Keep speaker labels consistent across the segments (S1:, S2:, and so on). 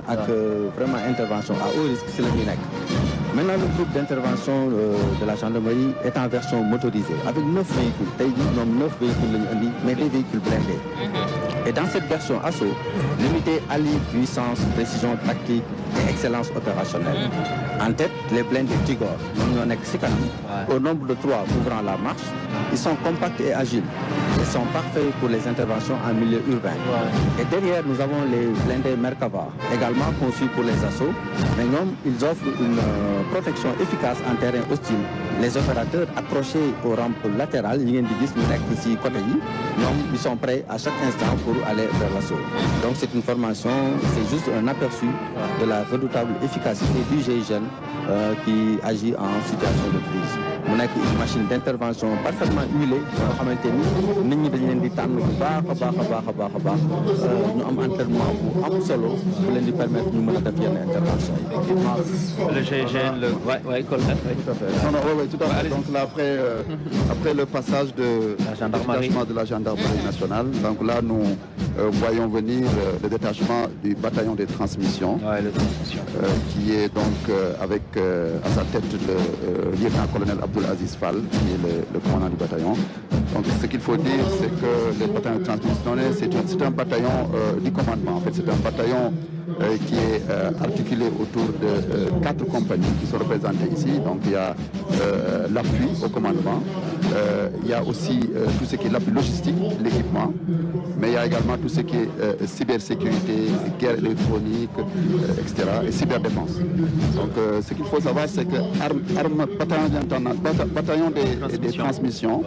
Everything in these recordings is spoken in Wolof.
S1: ak vraiment intervention à haut risque si la ñuy nekk. Maintenant, le groupe d'intervention de la gendarmerie est en version motorisée avec 9 véhicules. Tey jii ñoom 9 véhicules la ñu andi mais des véhicules blindés. Et dans cette version assaut, l'unité allie puissance, précision tactique et excellence opérationnelle. En tête, les blindés Tigor, ñoom ñoo nekk ci kanam. Au nombre de 3 ouvrant la marche, ils sont compacts et agiles. Ils sont parfaits pour les interventions en milieu urbain. Et derrière, nous avons les blindés Merkava, également conçus pour les assauts. Mais ñoom, ils offrent une protection efficace en terrain hostile. Les opérateurs accrochés aux rampes latérales, yi ngeen di gis ñu nekk ci côté yi, ñoom ils sont prêts à chaque instant pour aller vers l'assaut. Donc c'est une formation, c'est juste un aperçu de la redoutable efficacité du GIGN qui agit en situation de crise. Mu nekk une machine d'intervention parfaitement huilée yoo xamante ni nit ñi dañ leen di tànn bu baax a baax ñu am entraînement bu am solo bu leen di permettre ñu mën a def yenn intervention yi.
S2: Le GIGN, colonel.
S3: Tout à fait. Oui, tout à fait. Donc là, après le passage de la gendarmerie nationale, donc là nous voyons venir le détachement du bataillon de transmission, qui est donc avec à sa tête le lieutenant-colonel Abdoul Aziz Fall, qui est le commandant du bataillon. Donc ce qu'il faut dire, c'est que le bataillon de transmission, c'est un bataillon du commandement. En fait, c'est un bataillon qui est articulé autour de 4 compagnies qui sont représentées ici. Donc il y a l'appui au commandement, il y a aussi tout ce qui est l'appui logistique, l'équipement, mais il y a également tout ce qui est cybersécurité, guerre électronique, etc. et cyberdéfense. Donc ce qu'il faut savoir, c'est que bataillon des transmissions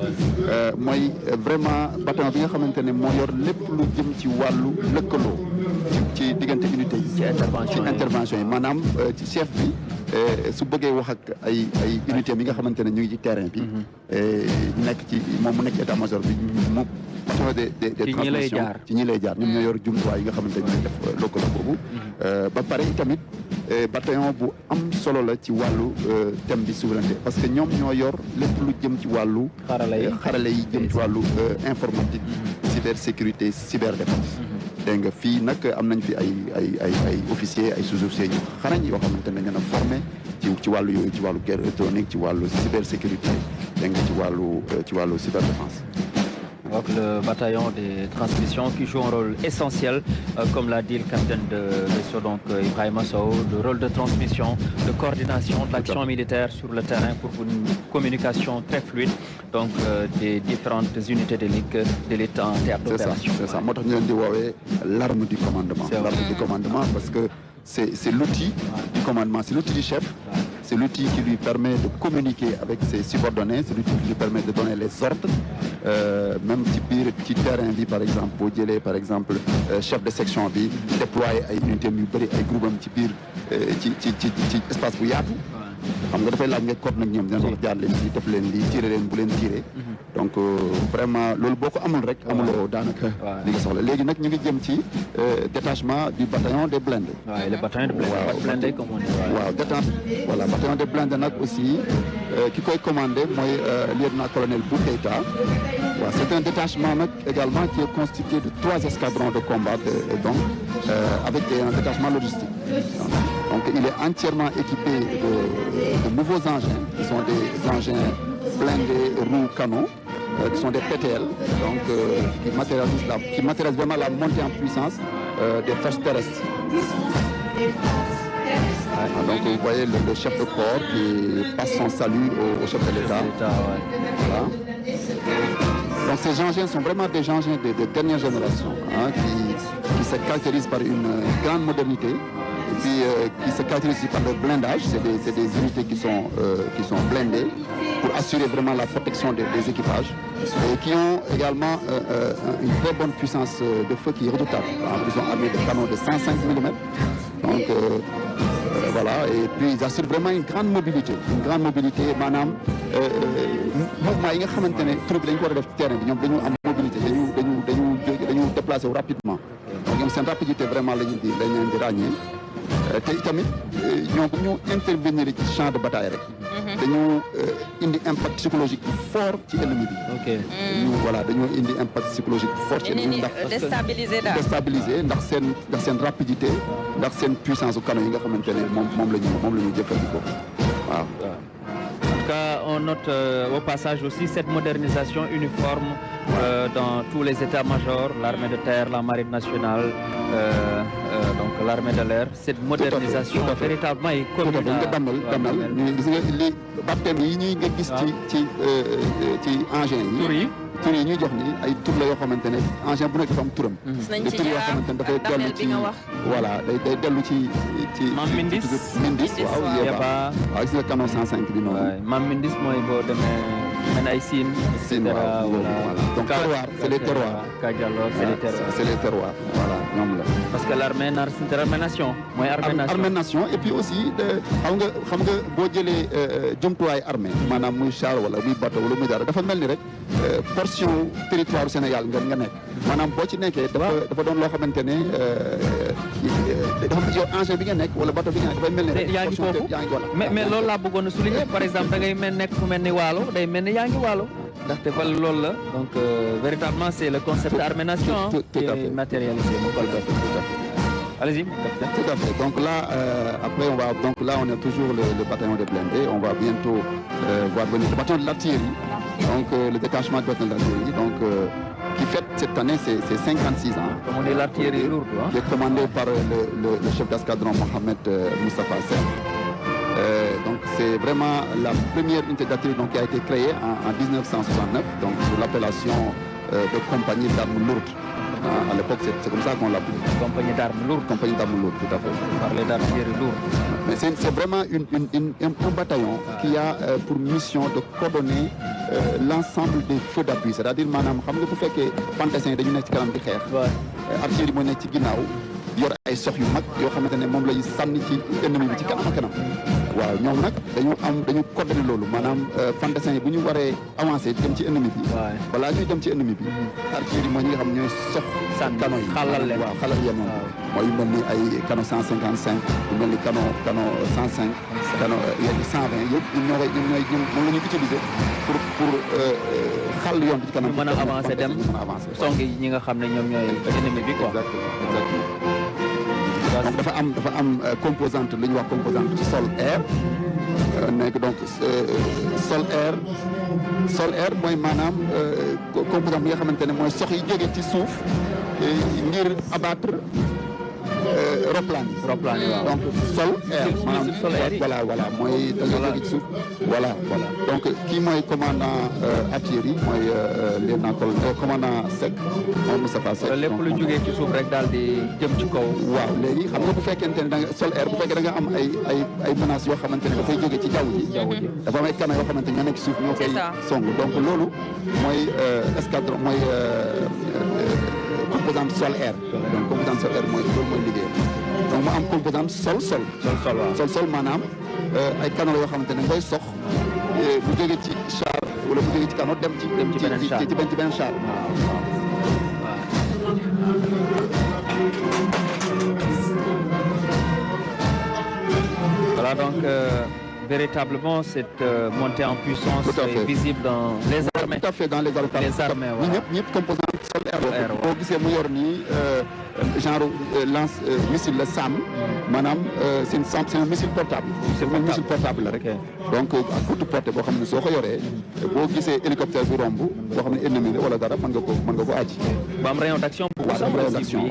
S3: mooy vraiment bataillon bi nga xamante ne moo yor lépp lu jëm ci wàllu lëkkaloo ci diggante unité yi ci intervention yi maanaam ci chef bi su bëggee wax ak ay unité yi nga xamante ne ñu ngi ci terrain bi nekk ci moom mu nekk ci état-major bi mu bataillon des transmissions ci ñi lay jaar ñoom ñoo yor jumtuwaay yi nga xamante ne ñooy def lëkkaloo boobu ba pare tamit bataillon bu am solo la ci wàllu thème bi souveraineté parce que ñoom ñoo yor lépp lu jëm ci wàllu xarale yi jëm ci wàllu informatique cybersécurité cyberdéfense dégg nga fii nag am nañ fi ay officiers ay sous-officiers yu xarañ yoo xamante ne ñu formé ci wàllu yooyu ci wàllu guerre électronique ci wàllu cybersécurité dégg nga ci wàllu cyberdéfense.
S2: Donc le bataillon des transmissions qui joue un rôle essentiel, comme l'a dit le capitaine de vaisseau, donc Ibrahima Sow, le rôle de transmission, de coordination de l'action militaire sur le terrain pour une communication très fluide, donc des différentes unités d'élite en théâtre d'opération.
S3: C'est ça, moo tax ñu leen di woowee l'arme du commandement. L'arme du commandement parce que c'est l'outil du commandement, c'est l'outil du chef. C'est l'outil qui lui permet de communiquer avec ses subordonnés, c'est l'outil qui lui permet de donner les ordres, même ci terrain bi par exemple boo jëlee par exemple chef de section bi déployer ay unités yu bëri ay groupes am ci biir ci espace bu yaatu. xam nga dafay laaj nga coordonné ak ñoom dina wax jaar leen lii def leen lii tiré leen bu leen tiré donc vraiment loolu boo ko amul rek amuloo daanaka li nga soxla léegi nag ñu ngi jëm ci détachement du bataillon des blindés.
S2: Le bataillon de blindés comme on dit.
S3: Voilà bataillon des blindés nag aussi ki koy commandé mooy lieutenant-colonel Bou Keïta. C'est un détachement nag également qui est constitué de 3 escadrons de combat donc avec un détachement logistique. Donc il est entièrement équipé de nouveaux engins qui sont des engins blindés roues canons qui sont des PTL donc qui matérialisent vraiment la montée en puissance des forces terrestres. Donc vous voyez le chef de corps qui passe son salut au chef de l'État. Voilà. Donc ces engins sont vraiment des engins de dernière génération qui se caractérisent par une grande modernité et puis qui se caractérisent par le blindage. C'est des unités qui sont blindées pour assurer vraiment la protection des équipages et qui ont également une très bonne puissance de feu qui est redoutable. Ils sont armés de canons de 105 mm. Donc voilà, et puis ils assurent vraiment une grande mobilité maanaam mouvement yi nga xamante ne troupe dañu ko war a def ci terrain bi ñoom dañu am mobilité dañu déplacé wu rapidement donc ñoom seen rapidité vraiment lañ leen di ràññee te itamit ñoom bu ñu intervenir ci champ de bataille rek dañoo indi impact psychologique bu fort ci ennemi bi.
S2: ok
S3: ñu voilà dañoo indi impact psychologique bu fort ci ennemi bi déstabiliser ndax seen rapidité ndax seen puissance u canon yi nga xamante ne moom la ñu jëfandikoo waaw.
S2: En tout cas, on note au passage aussi cette modernisation uniforme dans tous les états-majors, l'armée de terre, la marine nationale, donc l'armée de l'air. Cette modernisation véritablement est commune.
S3: damal gis nga li baptême yi ñuy nga gis ci engins yi. tur yi ñuy jox ni ay tur la yoo xamante ne engin bu nekk dafa am turam. te tur yoo xamante ne dafay dellu ci voilà day dellu ci.
S2: Mam Mindis
S3: waaw Yeba waaw gis nga canon 105 bi noonu.
S2: Mam Mindis mooy boo demee mën ay Sine.
S3: Voilà donc terroir c'est les terroirs.
S2: Kadialo
S3: c'est les terroirs voilà ñoom la.
S2: parce que l'armée nation mooy armée nation
S3: et puis aussi xam nga boo jëlee jumtuwaay armée maanaam muy char wala muy bateau wala muy dara dafa mel ni rek portion territoire du Sénégal nga nekk maanaam boo ci nekkee dafa doon loo xamante ne dafa yow engin bi nga nekk wala bateau bi nga nekk dafay mel ni rek
S2: yaa ngi foofu mais loolu laa bëggoon a souligner par exemple da ngay nekk fu mel ni Waalo day mel ni yaa ngi Waalo ndaxte fa loolu la donc véritablement c'est le concept armée nation qui est matérialisé. Allez-y.
S3: Tout à fait. Donc là, après, on est toujours le bataillon des blindés. On va bientôt voir venir le bataillon de l'artillerie. Donc le détachement du bataillon de l'artillerie. Donc qui fête cette année c'est 56 ans.
S2: Comme on dit l'artillerie lourde.
S3: Qui est commandé par le chef d'escadron Mohamed Moustapha Sen. Donc c'est vraiment la première unité d'artillerie qui a été créée en 1969, donc sous l'appellation de compagnie d'armes lourdes. À l'époque, c'est comme ça qu'on l'appelait.
S2: Compagnie d'armes lourdes.
S3: Compagnie d'armes lourdes, tout à fait.
S2: On parlait d'artillerie lourde.
S3: Mais c'est vraiment un bataillon qui a pour mission de coordonner l'ensemble des feux d'appui. C'est-à-dire, madame, xam nga bu fekkee fantassins dañu nekk ci kanam di xeex. Artillerie moo nekk ci ginnaaw yor ay sox yu mag yoo xamante ne moom lay sànni ci ennemi bi ci kanam ak kanam. waaw ñoom nag dañu coordonné loolu maanaam fantassins yi bu ñu waree avancé dem ci ennemi bi. balaa ñuy dem ci ennemi bi. artillerie mooy ñi nga xam ñooy sox. canon yi
S2: xalal leen
S3: waaw xalal yéen moom. mooy yu mel ni ay canon 155 yu mel ni canon 105 canon yenn 120 yëpp ñoom moom la ñuy utiliser pour xal yoon bi ci kanam.
S2: mën a avancer dem song yi ñi nga xam ne ñoom ñooy ennemi bi quoi.
S3: exactement. donc dafa am composante lu ñuy wax composante sol air nekk donc sol air mooy maanaam composante bi nga xamante ne mooy sox yi jóge ci suuf ngir abattre roplaan yi waaw donc sol air maanaam voilà mooy da nga jóge ci suuf voilà donc kii mooy commandant artillerie mooy lieutenant commandant Seck moom Moustapha Seck
S2: lépp lu jógee ci suuf rek daal di jëm ci kaw
S3: waaw léegi xam nga bu fekkente ne da nga sol air bu fekkee da nga am ay menaces yoo xamante ne dafay jóge ci jaww ji dafa am ay canon yoo xamante ne ñoo nekk ci suuf ñoo koy song donc loolu mooy escadron mooy composante sol air donc composante sol air mooy loolu mooy liggéey donc mu am composante sol maanaam ay canon yoo xamante ne ngay sox bu jóge ci char wala bu jóge ci canon dem ci benn char
S2: voilà donc véritablement cette montée en puissance est visible dans les armées.
S3: Tout à fait dans les armées. ñëpp composante sol air boo gisee mu yor nii genre lance missile la SAM maanaam c'est un missile portable. c'est un missile portable la rek. donc à courte portée boo xam ne soo ko yoree boo gisee hélicoptère bi romb boo xam ne ennemi la wala dara mën nga ko aji.
S2: ba am rayon d'action.
S3: am rayon d'action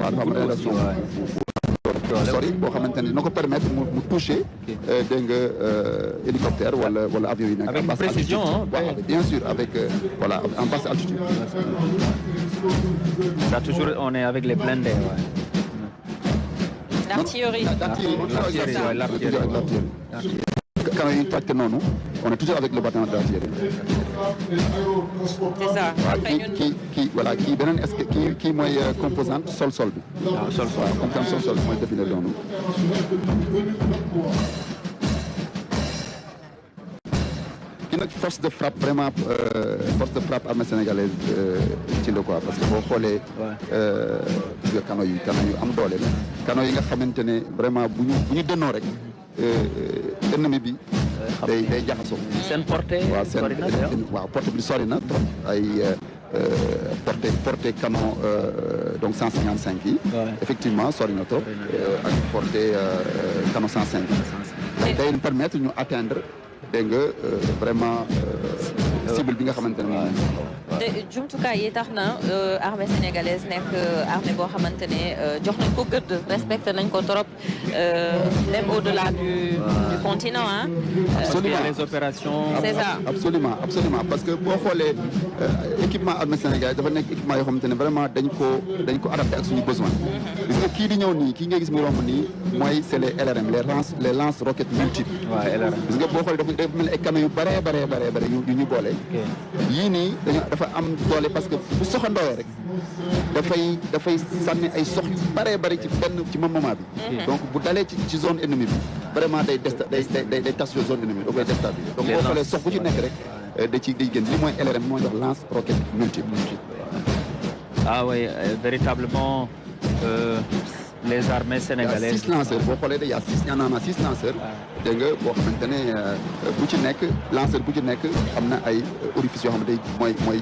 S3: sori boo xamante ne dina ko permettre mu toucher dégg nga hélicoptère wala avion yi nekk
S2: avec précision
S3: bien sûr avec voilà en basse altitude.
S2: Ça toujours on est avec les blindés.
S4: L'artillerie.
S3: Quand il tacte noonu on est toujours avec le bataillon d'artillerie.
S4: C'est ça.
S3: kii beneen est-ce que kii mooy composante sol bi.
S2: waaw sol
S3: composante sol bi mooy défilé noonu. kii nag force de frappe vraiment force de frappe armée sénégalaise ci la quoi parce que boo xoolee. canon yu am doole la. canon yi nga xamante ne vraiment bu ñu dënnoo rek ennemi bi day jaxasoo.
S2: seen portée sori na
S3: waaw portée bi sori na trop ay portée canon donc 155 yi. effectivement sori na trop. ak portée canon 105 yi. day permettre ñu atteindre dégg nga vraiment cible bi nga xamante ne moom.
S4: te jumtukaay yi tax na armée sénégalaise nekk armée boo xamante ne jox nañ ko gëdd respecté nañ ko trop même au-delà du continent ah.
S3: absolument
S2: les opérations.
S4: c'est ça
S3: absolument parce que boo xoolee équipement armée sénégalaise dafa nekk équipement yoo xamante ne vraiment dañ ko adapté ak suñu besoin. gis nga kii di ñëw nii kii nga gis muy romb nii mooy c'est les LRM les lance roquettes multiples.
S2: waaw LRM
S3: gis nga boo xoolee dafa mel ay canon yu bare yu ñu boole. yii nii dafa am doole parce que bu soxandoowee rek dafay sànni ay sox yu bare ci même moment bi. donc bu dalee ci zone ennemie bi vraiment day tas sur zone ennemie da koy déstabiliser. donc boo xoolee sox bu ci nekk rek da ciy day gën li mooy LRM mooy wax lance roquette multiple.
S2: ah oui véritablement les armées sénégalaises.
S3: il y a 6 lanceurs boo xoolee il y en a 6 lanceurs. dégg nga boo xamante ne bu ci nekk lanceur bu ci nekk am na ay orifices yoo xam ne day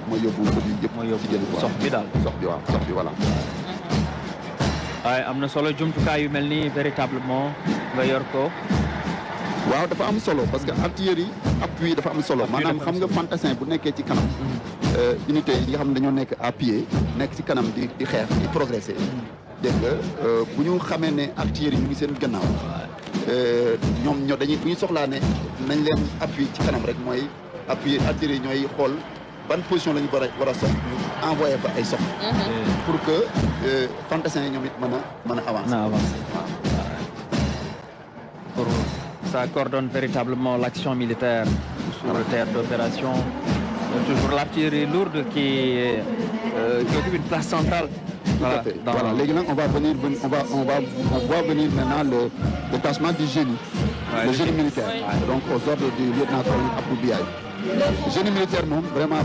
S3: mooy yóbbu produit yëpp.
S2: mooy yóbbu
S3: ci génn
S2: sox bi daal
S3: sox bi voilà.
S2: waaye am na solo jumtukaay yu mel nii véritablement nga yor ko.
S3: waaw dafa am solo parce que artillerie appui dafa am solo maanaam xam nga fantassin bu nekkee ci kanam. unité yi nga xam ne dañoo nekk à pied nekk ci kanam di xeex di progresser. dégg nga bu ñu xamee ne artillerie ñu ngi seen gannaaw ñoom dañuy bu ñu soxlaa ne nañ leen appui ci kanam rek mooy appui artillerie ñooy xool ban position la ñu war a sox ñu envoyé fa ay sox pour que fantassins yi ñoom it mën a avancer.
S2: Pour ça coordonne véritablement l'action militaire sur le théâtre d'opération. Toujours l'artillerie lourde qui occupe une place centrale.
S3: Voilà. Léegi nag on va venir maintenant le détachement du génie. Le génie militaire. Donc aux ordres du lieutenant-colonel Abdou Biaye. Génie militaire moom vraiment